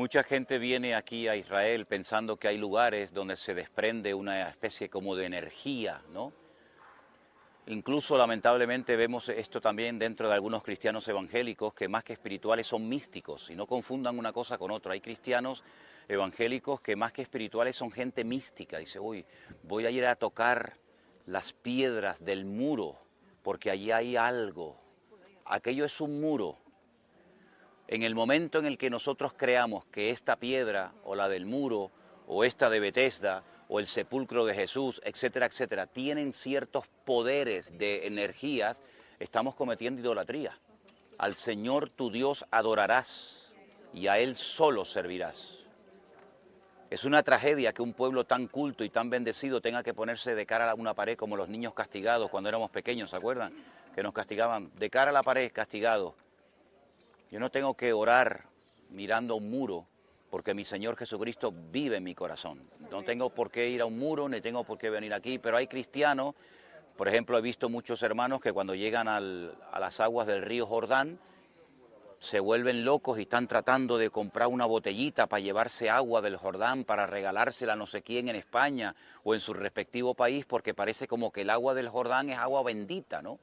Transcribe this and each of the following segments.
Mucha gente viene aquí a Israel pensando que hay lugares donde se desprende una especie como de energía, ¿no? Incluso lamentablemente vemos esto también dentro de algunos cristianos evangélicos que más que espirituales son místicos, y no confundan una cosa con otra. Hay cristianos evangélicos que más que espirituales son gente mística. Dice, uy, voy a ir a tocar las piedras del muro porque allí hay algo. Aquello es un muro. En el momento en el que nosotros creamos que esta piedra o la del muro o esta de Betesda o el sepulcro de Jesús, etcétera, etcétera, tienen ciertos poderes de energías, estamos cometiendo idolatría. Al Señor tu Dios adorarás y a Él solo servirás. Es una tragedia que un pueblo tan culto y tan bendecido tenga que ponerse de cara a una pared como los niños castigados cuando éramos pequeños, ¿se acuerdan? Que nos castigaban de cara a la pared, castigados. Yo no tengo que orar mirando a un muro porque mi Señor Jesucristo vive en mi corazón. No tengo por qué ir a un muro, ni tengo por qué venir aquí, pero hay cristianos, por ejemplo, he visto muchos hermanos que cuando llegan a las aguas del río Jordán se vuelven locos y están tratando de comprar una botellita para llevarse agua del Jordán, para regalársela a no sé quién en España o en su respectivo país, porque parece como que el agua del Jordán es agua bendita, ¿no?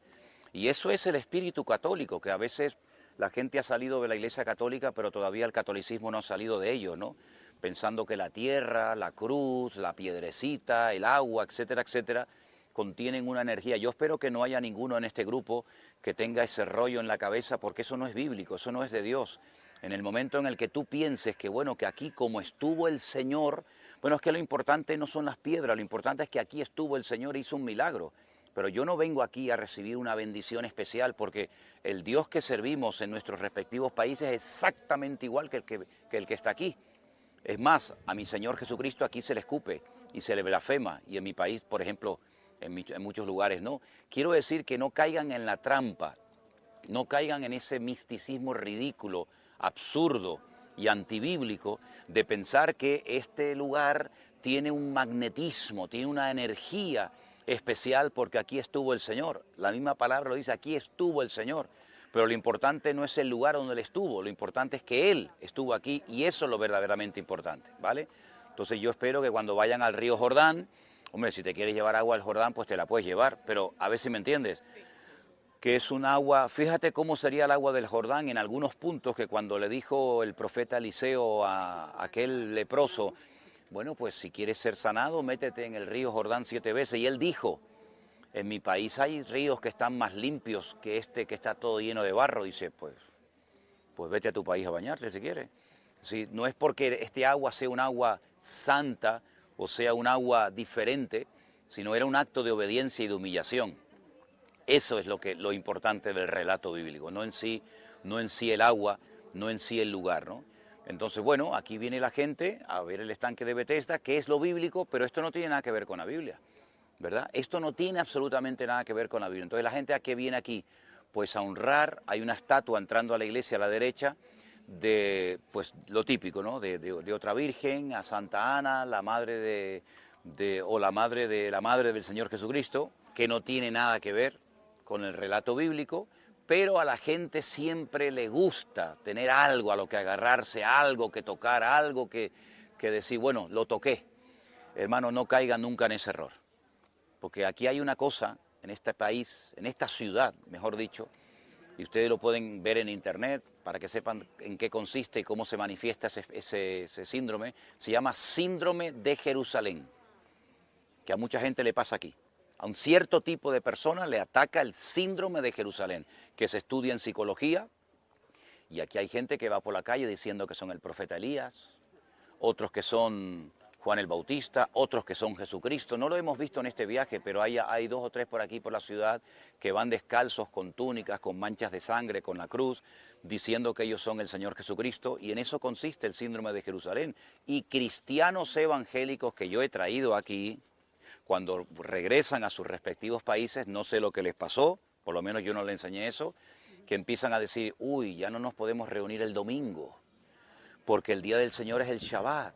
Y eso es el espíritu católico, que a veces la gente ha salido de la Iglesia Católica, pero todavía el catolicismo no ha salido de ello, ¿no? Pensando que la tierra, la cruz, la piedrecita, el agua, etcétera, etcétera, contienen una energía. Yo espero que no haya ninguno en este grupo que tenga ese rollo en la cabeza, porque eso no es bíblico, eso no es de Dios. En el momento en el que tú pienses que, bueno, que aquí como estuvo el Señor, bueno, es que lo importante no son las piedras, lo importante es que aquí estuvo el Señor e hizo un milagro. Pero yo no vengo aquí a recibir una bendición especial porque el Dios que servimos en nuestros respectivos países es exactamente igual que el que está aquí. Es más, a mi Señor Jesucristo aquí se le escupe y se le blasfema, y en mi país, por ejemplo, en muchos lugares no. Quiero decir que no caigan en la trampa, no caigan en ese misticismo ridículo, absurdo y antibíblico de pensar que este lugar tiene un magnetismo, tiene una energía especial porque aquí estuvo el Señor. La misma palabra lo dice, aquí estuvo el Señor. Pero lo importante no es el lugar donde Él estuvo, lo importante es que Él estuvo aquí, y eso es lo verdaderamente importante, ¿vale? Entonces yo espero que cuando vayan al río Jordán, hombre, si te quieres llevar agua al Jordán, pues te la puedes llevar, pero a ver si me entiendes, que es un agua, fíjate cómo sería el agua del Jordán en algunos puntos, que cuando le dijo el profeta Eliseo a aquel leproso, bueno, pues si quieres ser sanado, métete en el río Jordán 7 veces, y él dijo, en mi país hay ríos que están más limpios que este que está todo lleno de barro. Dice, pues vete a tu país a bañarte si quieres. Sí, no es porque este agua sea un agua santa o sea un agua diferente, sino era un acto de obediencia y de humillación. Eso es lo importante del relato bíblico, no en sí el agua, no en sí el lugar, ¿no? Entonces, bueno, aquí viene la gente a ver el estanque de Betesda, que es lo bíblico, pero esto no tiene nada que ver con la Biblia, ¿verdad? Esto no tiene absolutamente nada que ver con la Biblia. Entonces, la gente a qué viene aquí, pues a honrar. Hay una estatua entrando a la iglesia a la derecha de, pues lo típico, ¿no? De otra virgen, a Santa Ana, la madre o la madre del Señor Jesucristo, que no tiene nada que ver con el relato bíblico, pero a la gente siempre le gusta tener algo a lo que agarrarse, algo que tocar, algo que decir, bueno, lo toqué. Hermano, no caigan nunca en ese error. Porque aquí hay una cosa, en este país, en esta ciudad, mejor dicho, y ustedes lo pueden ver en internet para que sepan en qué consiste y cómo se manifiesta ese síndrome. Se llama síndrome de Jerusalén, que a mucha gente le pasa aquí. A un cierto tipo de persona le ataca el síndrome de Jerusalén, que se estudia en psicología, y aquí hay gente que va por la calle diciendo que son el profeta Elías, otros que son Juan el Bautista, otros que son Jesucristo. No lo hemos visto en este viaje, pero hay 2 o 3 por aquí por la ciudad que van descalzos, con túnicas, con manchas de sangre, con la cruz, diciendo que ellos son el Señor Jesucristo, y en eso consiste el síndrome de Jerusalén. Y cristianos evangélicos que yo he traído aquí, cuando regresan a sus respectivos países, no sé lo que les pasó, por lo menos yo no les enseñé eso, que empiezan a decir, uy, ya no nos podemos reunir el domingo, porque el día del Señor es el Shabbat.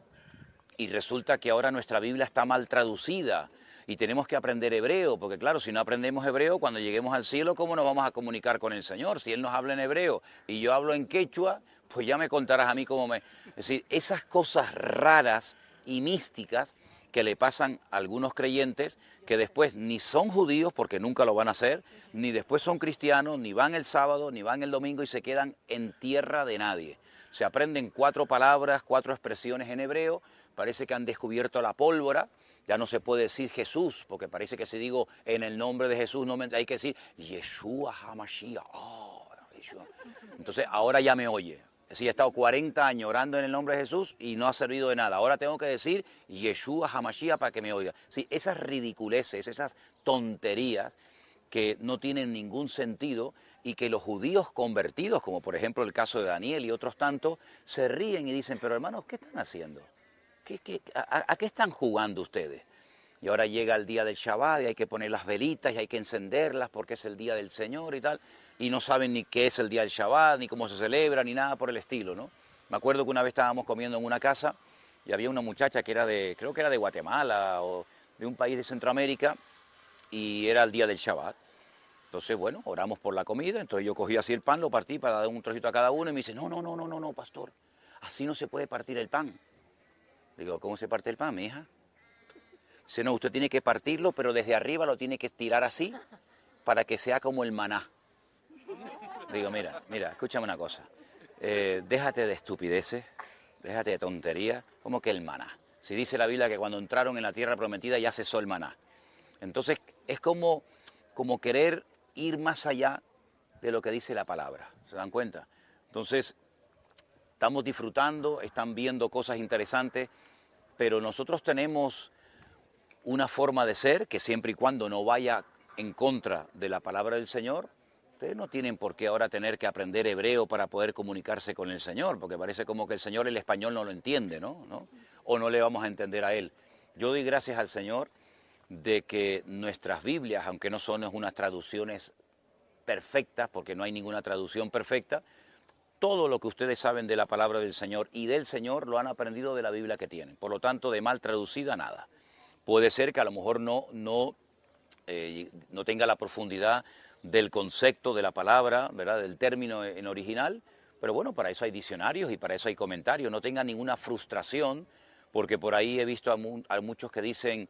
Y resulta que ahora nuestra Biblia está mal traducida y tenemos que aprender hebreo, porque claro, si no aprendemos hebreo, cuando lleguemos al cielo, ¿cómo nos vamos a comunicar con el Señor? Si Él nos habla en hebreo y yo hablo en quechua, pues ya me contarás a mí cómo me... Es decir, esas cosas raras y místicas que le pasan a algunos creyentes que después ni son judíos, porque nunca lo van a hacer, ni después son cristianos, ni van el sábado, ni van el domingo y se quedan en tierra de nadie. Se aprenden 4 palabras, 4 expresiones en hebreo, parece que han descubierto la pólvora, ya no se puede decir Jesús, porque parece que si digo en el nombre de Jesús, no me, hay que decir Yeshua HaMashiach. Oh, Yeshua. Entonces ahora ya me oye. Es decir, he estado 40 años orando en el nombre de Jesús y no ha servido de nada. Ahora tengo que decir Yeshua HaMashiach para que me oiga. Sí, esas ridiculeces, esas tonterías que no tienen ningún sentido y que los judíos convertidos, como por ejemplo el caso de Daniel y otros tantos, se ríen y dicen, pero hermanos, ¿qué están haciendo? ¿A qué están jugando ustedes? Y ahora llega el día del Shabbat y hay que poner las velitas y hay que encenderlas porque es el día del Señor y tal, y no saben ni qué es el día del Shabbat, ni cómo se celebra, ni nada por el estilo, ¿no? Me acuerdo que una vez estábamos comiendo en una casa y había una muchacha que era creo que era de Guatemala o de un país de Centroamérica, y era el día del Shabbat. Entonces, bueno, oramos por la comida, entonces yo cogí así el pan, lo partí para dar un trocito a cada uno y me dice, no, pastor, así no se puede partir el pan. Digo, ¿cómo se parte el pan, mi hija? Dice, no, usted tiene que partirlo, pero desde arriba lo tiene que estirar así para que sea como el maná. Digo, mira, escúchame una cosa. Déjate de estupideces, déjate de tonterías, como que el maná. Si dice la Biblia que cuando entraron en la tierra prometida ya cesó el maná. Entonces es como querer ir más allá de lo que dice la palabra. ¿Se dan cuenta? Entonces estamos disfrutando, están viendo cosas interesantes, pero nosotros tenemos una forma de ser que siempre y cuando no vaya en contra de la palabra del Señor, ustedes no tienen por qué ahora tener que aprender hebreo para poder comunicarse con el Señor, porque parece como que el Señor el español no lo entiende, ¿no? O no le vamos a entender a Él. Yo doy gracias al Señor de que nuestras Biblias, aunque no son unas traducciones perfectas, porque no hay ninguna traducción perfecta, todo lo que ustedes saben de la palabra del Señor y del Señor lo han aprendido de la Biblia que tienen. Por lo tanto, de mal traducida, nada. Puede ser que a lo mejor no tenga la profundidad del concepto de la palabra, ¿verdad?, del término en original, pero bueno, para eso hay diccionarios y para eso hay comentarios. No tengan ninguna frustración, porque por ahí he visto a muchos que dicen...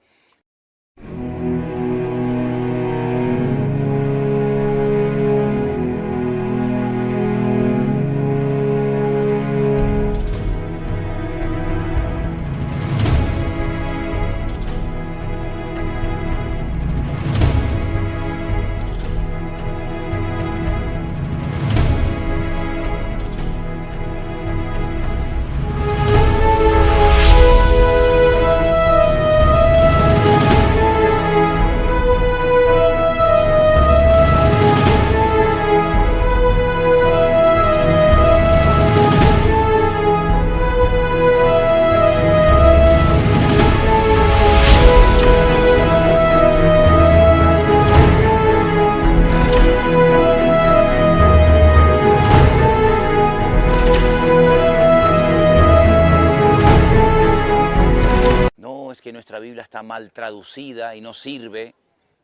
que nuestra Biblia está mal traducida y no sirve.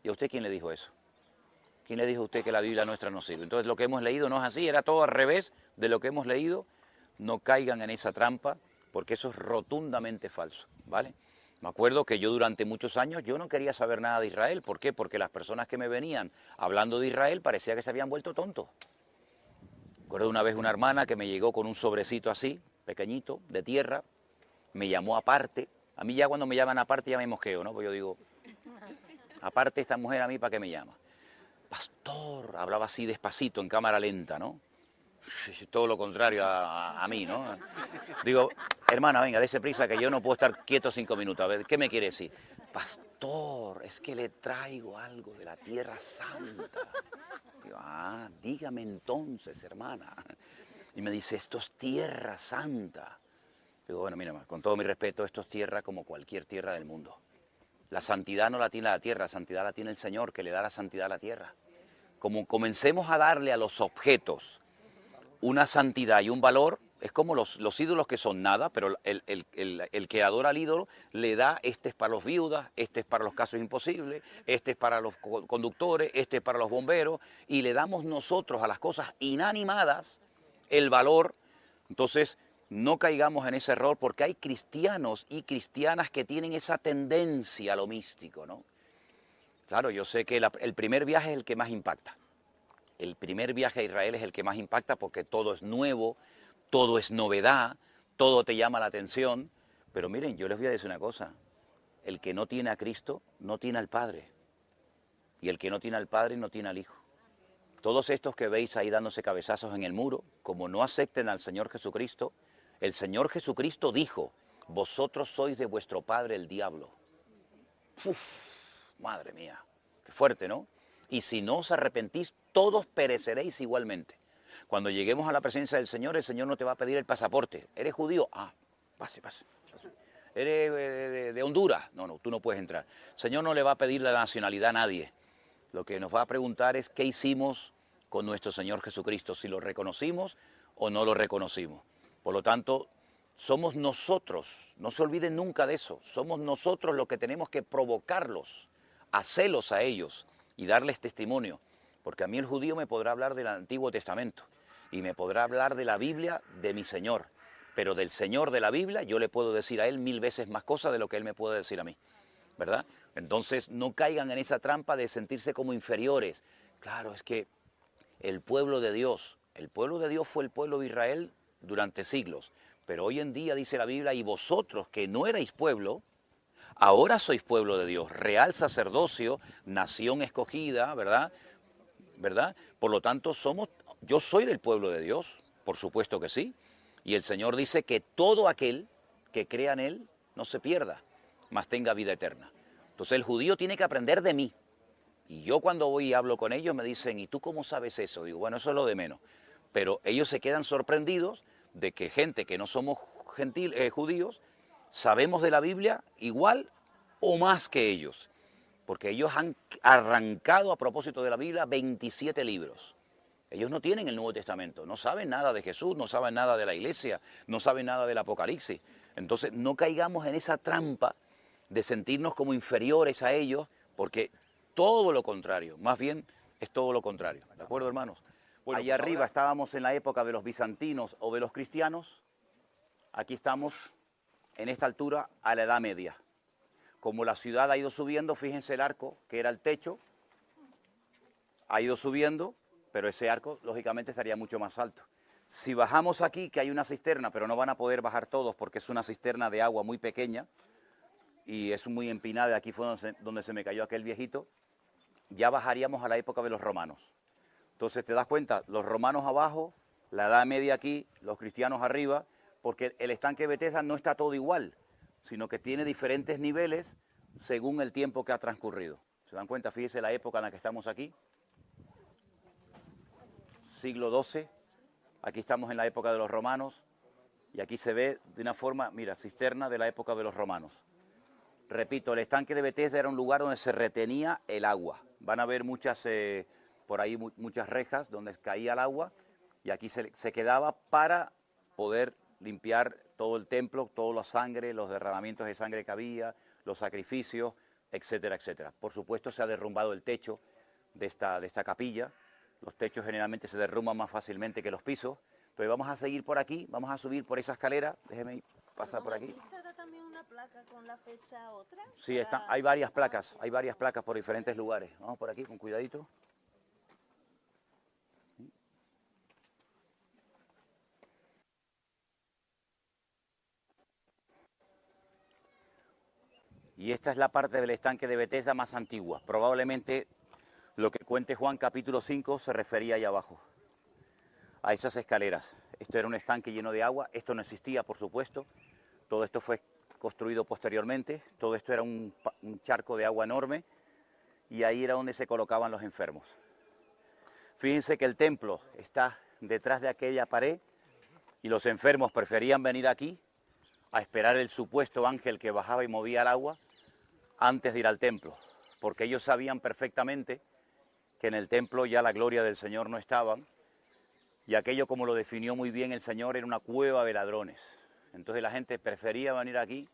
¿Y a usted quién le dijo eso? ¿Quién le dijo a usted que la Biblia nuestra no sirve? Entonces lo que hemos leído no es así, era todo al revés de lo que hemos leído. No caigan en esa trampa, porque eso es rotundamente falso, ¿vale? Me acuerdo que yo durante muchos años yo no quería saber nada de Israel. ¿Por qué? Porque las personas que me venían hablando de Israel parecía que se habían vuelto tontos. Recuerdo una vez una hermana que me llegó con un sobrecito así, pequeñito, de tierra, me llamó aparte. A mí ya cuando me llaman aparte ya me mosqueo, ¿no? Pues yo digo, aparte esta mujer a mí, ¿para qué me llama? Pastor, hablaba así despacito, en cámara lenta, ¿no? Todo lo contrario a mí, ¿no? Digo, hermana, venga, dése prisa que yo no puedo estar quieto 5 minutos. A ver, ¿qué me quiere decir? Pastor, es que le traigo algo de la Tierra Santa. Digo, dígame entonces, hermana. Y me dice, esto es Tierra Santa. Digo, bueno, mira, con todo mi respeto, esto es tierra como cualquier tierra del mundo. La santidad no la tiene la tierra, la santidad la tiene el Señor, que le da la santidad a la tierra. Como comencemos a darle a los objetos una santidad y un valor, es como los ídolos que son nada, pero el que adora al ídolo le da, este es para los viudas, este es para los casos imposibles, este es para los conductores, este es para los bomberos, y le damos nosotros a las cosas inanimadas el valor Entonces, no caigamos en ese error porque hay cristianos y cristianas que tienen esa tendencia a lo místico, ¿no? Claro, yo sé que el primer viaje es el que más impacta. El primer viaje a Israel es el que más impacta porque todo es nuevo, todo es novedad, todo te llama la atención. Pero miren, yo les voy a decir una cosa. El que no tiene a Cristo no tiene al Padre. Y el que no tiene al Padre no tiene al Hijo. Todos estos que veis ahí dándose cabezazos en el muro, como no acepten al Señor Jesucristo, el Señor Jesucristo dijo, vosotros sois de vuestro padre el diablo. Uf, madre mía, qué fuerte, ¿no? Y si no os arrepentís, todos pereceréis igualmente. Cuando lleguemos a la presencia del Señor, el Señor no te va a pedir el pasaporte. ¿Eres judío? Ah, pase. ¿Eres de Honduras? No, tú no puedes entrar. El Señor no le va a pedir la nacionalidad a nadie. Lo que nos va a preguntar es qué hicimos con nuestro Señor Jesucristo, si lo reconocimos o no lo reconocimos. Por lo tanto, somos nosotros, no se olviden nunca de eso, somos nosotros los que tenemos que provocarlos, hacerlos a ellos y darles testimonio. Porque a mí el judío me podrá hablar del Antiguo Testamento y me podrá hablar de la Biblia de mi Señor, pero del Señor de la Biblia yo le puedo decir a Él 1000 veces más cosas de lo que Él me puede decir a mí, ¿verdad? Entonces no caigan en esa trampa de sentirse como inferiores. Claro, es que el pueblo de Dios fue el pueblo de Israel durante siglos, pero hoy en día dice la Biblia, y vosotros que no erais pueblo, ahora sois pueblo de Dios, real sacerdocio, nación escogida, ¿verdad? Por lo tanto, yo soy del pueblo de Dios, por supuesto que sí, y el Señor dice que todo aquel que crea en Él no se pierda, mas tenga vida eterna. Entonces el judío tiene que aprender de mí, y yo cuando voy y hablo con ellos me dicen, ¿y tú cómo sabes eso? Digo, bueno, eso es lo de menos, pero ellos se quedan sorprendidos de que gente que no somos judíos, sabemos de la Biblia igual o más que ellos, porque ellos han arrancado a propósito de la Biblia 27 libros. Ellos no tienen el Nuevo Testamento, no saben nada de Jesús, no saben nada de la iglesia, no saben nada del Apocalipsis. Entonces no caigamos en esa trampa de sentirnos como inferiores a ellos, porque todo lo contrario, más bien es todo lo contrario. ¿De acuerdo, hermanos? Bueno, allá pues arriba estábamos en la época de los bizantinos o de los cristianos. Aquí estamos en esta altura a la Edad Media. Como la ciudad ha ido subiendo, fíjense el arco, que era el techo, ha ido subiendo, pero ese arco lógicamente estaría mucho más alto. Si bajamos aquí, que hay una cisterna, pero no van a poder bajar todos porque es una cisterna de agua muy pequeña y es muy empinada, aquí fue donde se me cayó aquel viejito, ya bajaríamos a la época de los romanos. Entonces te das cuenta, los romanos abajo, la Edad Media aquí, los cristianos arriba, porque el estanque de Betesda no está todo igual, sino que tiene diferentes niveles según el tiempo que ha transcurrido. ¿Se dan cuenta? Fíjese la época en la que estamos aquí. Siglo XII, aquí estamos en la época de los romanos, y aquí se ve de una forma, mira, cisterna de la época de los romanos. Repito, el estanque de Betesda era un lugar donde se retenía el agua. Van a ver por ahí muchas rejas donde caía el agua, y aquí se quedaba para poder limpiar todo el templo, toda la sangre, los derramamientos de sangre que había, los sacrificios, etcétera, etcétera. Por supuesto se ha derrumbado el techo de esta capilla. Los techos generalmente se derrumban más fácilmente que los pisos. Entonces vamos a seguir por aquí, vamos a subir por esa escalera. Déjeme pasar por aquí. ¿Estará también una placa con la fecha otra? Sí, hay varias placas por diferentes lugares. Vamos por aquí con cuidadito. Y esta es la parte del estanque de Betesda más antigua. Probablemente lo que cuente Juan capítulo 5 se refería ahí abajo, a esas escaleras. Esto era un estanque lleno de agua, esto no existía, por supuesto. Todo esto fue construido posteriormente, todo esto era un charco de agua enorme y ahí era donde se colocaban los enfermos. Fíjense que el templo está detrás de aquella pared y los enfermos preferían venir aquí a esperar el supuesto ángel que bajaba y movía el agua antes de ir al templo, porque ellos sabían perfectamente que en el templo ya la gloria del Señor no estaba, y aquello, como lo definió muy bien el Señor, era una cueva de ladrones. Entonces la gente prefería venir aquí.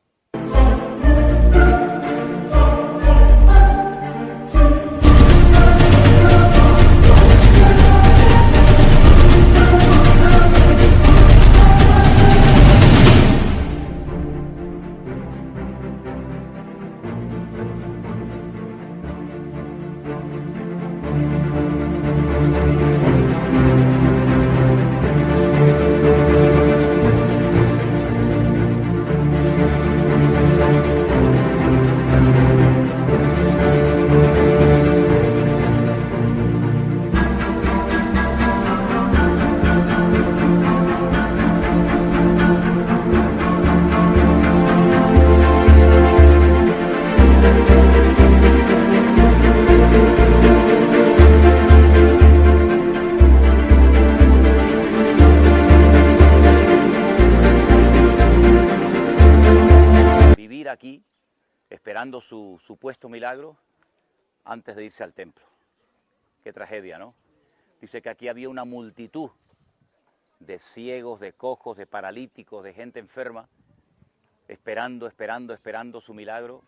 esperando su supuesto milagro antes de irse al templo. Qué tragedia, ¿no? Dice que aquí había una multitud de ciegos, de cojos, de paralíticos, de gente enferma, esperando su milagro.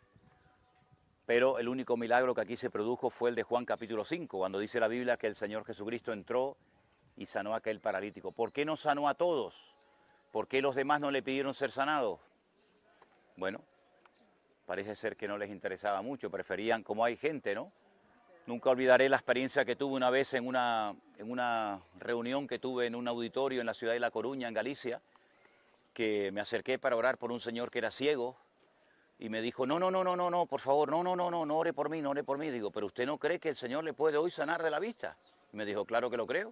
Pero el único milagro que aquí se produjo fue el de Juan capítulo 5, cuando dice la Biblia que el Señor Jesucristo entró y sanó a aquel paralítico. ¿Por qué no sanó a todos? ¿Por qué los demás no le pidieron ser sanados? Bueno, parece ser que no les interesaba mucho, preferían, como hay gente, ¿no? Nunca olvidaré la experiencia que tuve una vez en una reunión que tuve en un auditorio en la ciudad de La Coruña, en Galicia, que me acerqué para orar por un señor que era ciego y me dijo, no, por favor, no ore por mí, no ore por mí. Digo, pero ¿usted no cree que el Señor le puede hoy sanar de la vista? Y me dijo, claro que lo creo,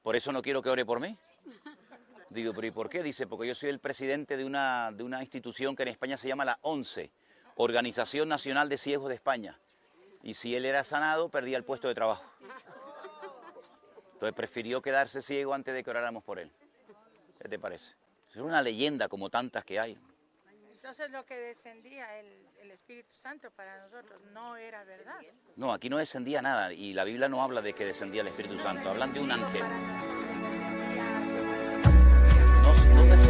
por eso no quiero que ore por mí. Digo, pero ¿y por qué? Dice, porque yo soy el presidente de una institución que en España se llama la ONCE, Organización Nacional de Ciegos de España. Y si él era sanado, perdía el puesto de trabajo. Entonces prefirió quedarse ciego antes de que oráramos por él. ¿Qué te parece? Es una leyenda como tantas que hay. Entonces lo que descendía el Espíritu Santo para nosotros no era verdad. No, aquí no descendía nada y la Biblia no habla de que descendía el Espíritu Santo, hablan de un ángel. Para nosotros descendía, No descendía